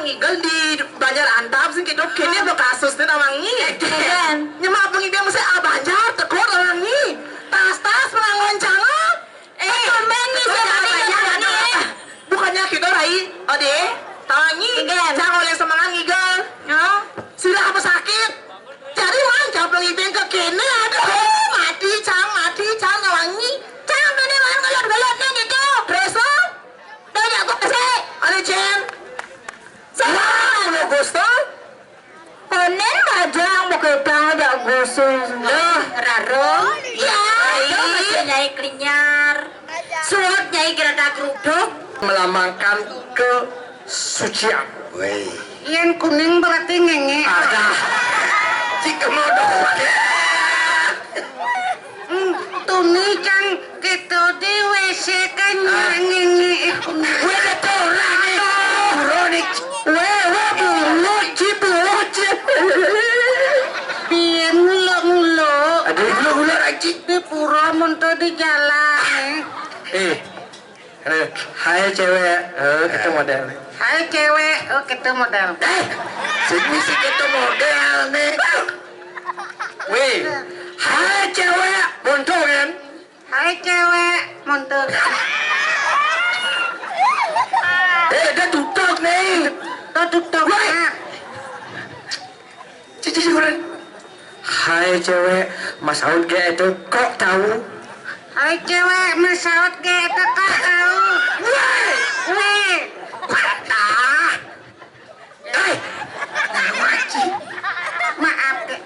ngigel di Banjar Antap sing kidok kene apa kasus teh nawangi nya mah bengi dia mesti Banjar tekor nawangi tas-tas mengoncangan komen nih bukannya kita rai ode tawangi jangan oleh semangat ngigel sudah apa sakit jadi manca bengi dia ke kene aduh mati cang nawangi cang kene mah ngeliat gitu preso dari aku kesek ada Jen Salah, gusto? Panen majang mo ketang ada gusto. Loh, raro? Ya, masih nyai klinyar. Suat nyai gerada keruduk. Melambangkan kesucian. Woi. Yang kuning berarti ngenge. Ada. Jika mau doang. Tuni kan kita di WC kan ngenge. Wede torang itu. Kronik. Wewe buluci. Biar ngulo. Ada gula lagi. Di pura monto di jalan. Hai cewek, kita model. Hai cewek, kita model. Sini sih kita model nih. Wih, hai cewek, monto kan? Hai cewek, monto. Dia tutup nih. Tutup. Cici sikuran. Hai cewek, Mas Aud kayak itu kok tahu? Hai cewek, masaut ke itu kok tahu? Weh. Maaf ke.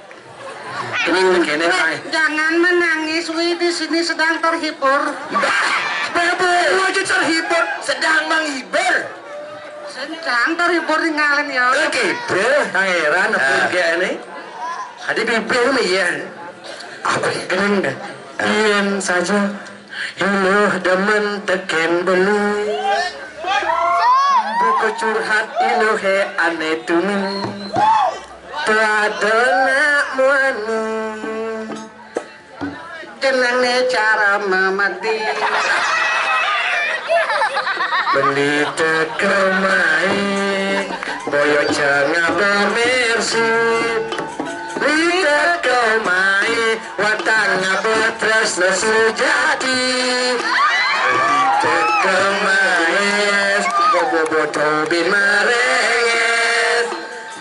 Kene Jangan menangis, Wi di sini sedang terhibur. Babu, wajib terhibur, sedang menghibur. Sedang terhibur tinggalin ya. Oke, bro, pangeran apa kayak ini? Ada bibir mah ya. Apa keren dah? Ian saja, iluh demen teken belu. Buku curhat iluh he aneh tunu. Teladona muanu. Jenenge cara memati. Beli tekemai boyo cenga bemersi beli tekemai watanga betres nesujati beli tekemai bobo bin marenges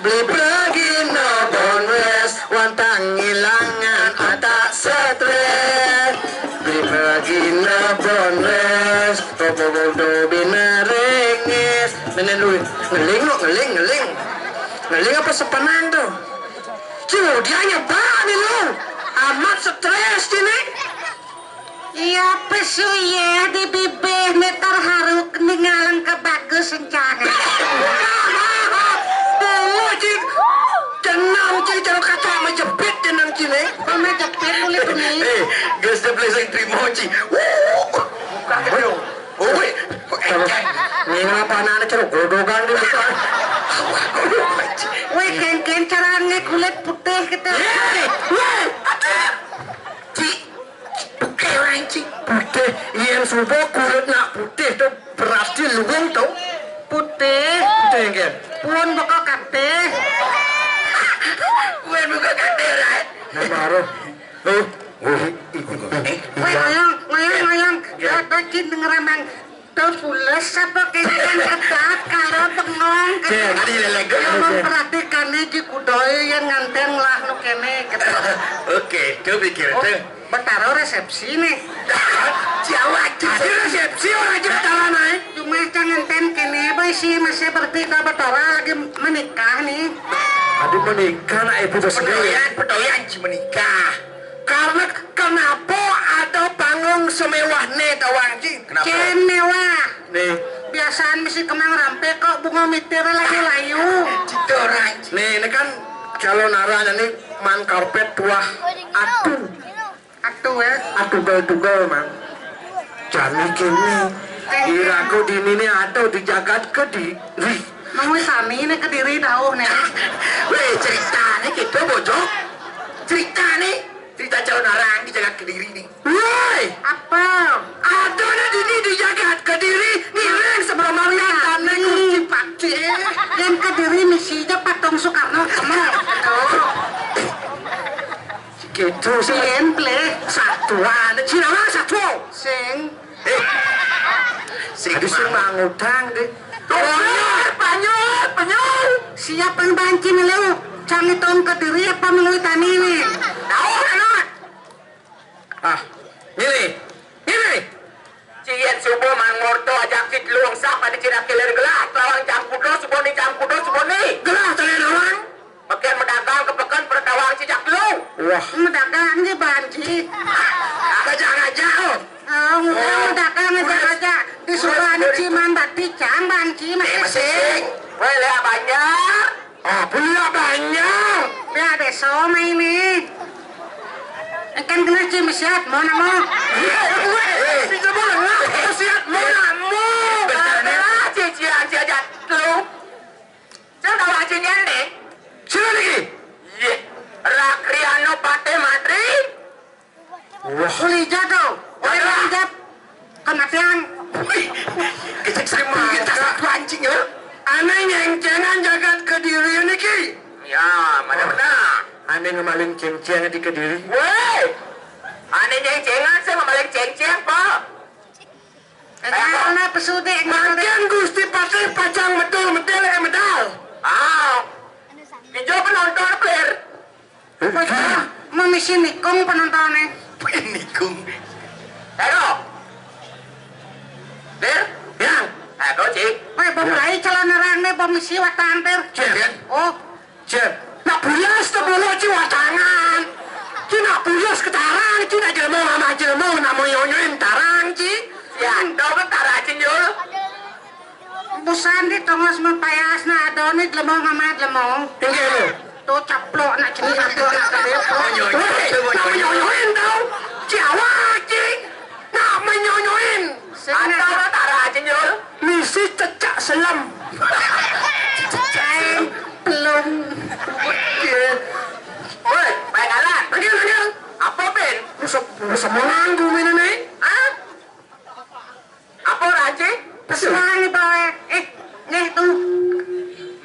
beli begino bonwes wantang ilangan atak stres beli begino bonwes bobo bin marenges nenen lu ngeling apa sepenang tuh cuy dia nyebar nih lu amat stres ini Iya pesu ya di bibir meter haruk ningalang ke bagus rencana. Oh, cik. Tenang, cik. Jangan kata menjepit tenang, cik. Kau jepit boleh kuning. Guys, dia boleh saya terima, cik. Buka ke dong. Oh, wait. Ini apa anak-anak ceruk? Godogan dia bukan. Weh, ken caranya kulit putih gitu. Cik. Putih orang, cik. Putih. Yang subuh kulit nak putih tu berarti luang tu. Putih. Putih yang kan? Pun bakal kateh. Bukan buka kata, right? Nah, baru. Oh. Weh, ngayang. Kau cint ngeramang. Tuh pulas apa kencan ketat karo bengong. Cik, tadi lelego. Yang memperhatikan ini kudoy yang nganteng lah nu kene gitu. Oke, tu pikir Oh, tu. betaro resepsi nih. Jawa, jadi resepsi orang Jepang naik. Cuma jangan ten kene boy sih masih bertiga betara lagi menikah nih. Aduh menikah nak ibu tersendiri. Pedoyan si menikah. Karena kenapa ada panggung semewah nih tawang cing? Kenapa? Mewah. Nih, Biasaan mesti kemang rampe kok bunga mitir lagi layu. Cito orang. ini kan calon arahnya nih man karpet tuah atuh. Atuh ya. Atuh tugal man. Jani kini. Iraku di ini ada di jagat Kediri. Mau sami ini Kediri tahu nih. Weh, cerita nih gitu bojok. Cerita nih. Cerita calon orang di jagat Kediri nih. Woi, Apa? ada di jagat Kediri. Ngiring sebelum melihat tanah kursi pakcik. Yang Kediri misinya patung Soekarno kemana? Gitu sih. Sien play. Satuan, Cina mana satu? Sing. Ada si mangutang deh. Panyol. Siapa yang banci nih lu? Canggih tahun Kediri apa melalui tani nih? Tahu kan? Ah, ini. Cien subuh mangorto ajak cit luang sak pada cina kiler gelas. Lawang campudo suboni. Gelah tanya orang. Makin mendagang kepekan pertawang cicak lu. Wah, Mendagang nih banci. ngajak. Oh, mendagang aja. Disuruh ciman bati cang banci masih sing. Weh, lihat banyak. Ah, punya banyak. Ya beso main ini. Ikan kena cimisiat mau namo. Bisa boleh lah. Siap monamu. Benar cici aja lu. Jangan tahu hajinya nih. Sini lagi. Ye, Rakriano Pate Matri. Wah, Uli jatuh. Uli jat. Kematian. kita terima kita satu anjing ya. Aneh nyengcengan jagat Kediri ini ki. Ya, mana-mana. Aneh ngemalin ceng-ceng di Kediri. Weh, aneh ceng-cengan saya ngebalik ceng-ceng pak. Karena pesude Makin Gusti Patri pacang medal. Ah, hijau penonton player. mau misi nikung penontonnya. Penikung. Halo. Der, Yang. kau cik. Weh, bom lai calon orang nih bom misi watan ter. Cek. Oh, Cek. Nak pulas tu bulu ciwa tangan. Cina pulas ke tarang. Cina jelmo sama jelmo. Namu nyonyoin tarang cik. Ya, kau bentar aja jul. busan di tongos mempayas na adoni lemong amat lemong. Tinggal lu. Tuh caplok nak jenis caplok nak kedepo. Nak menyonyoin tau. Jawa cik. Nak menyonyoin. Atau bentar aja jul. Misi cecak selam. Cain belum. Woi, baik alan. Panggil. Apa Ben? Bisa menanggu minum ni. Hah? Apa raji? Pesuan ni boy. Nih tuh.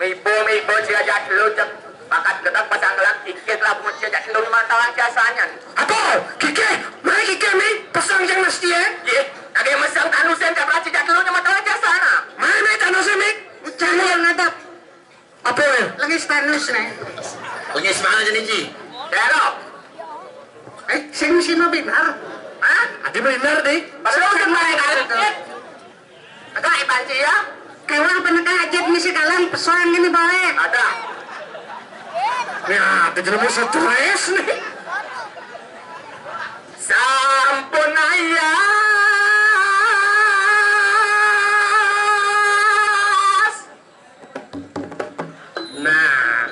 Mibo si ajak lu cek. Pakat getak pasang gelap tiket lah pun si ajak lu mantawan jasanya. Apa? Kike? Mana kike ni? Pasang yang mesti eh? Ye, lagi mesang tanusen kapal si ajak lu mantawan jasana. Mana tanah semik? Jangan ngadap. Apa ni? Lagi stanus nih. Punya semangat jenis Ji. Halo. Sino binar. Hah? Adi benar deh. Pasal lu main alat. Agak ibanci ya? Kewang penegak ajat misi kalang pesuan ini boy. Ada. Ya, tu jenis stres ni. sampun ayas. Nah,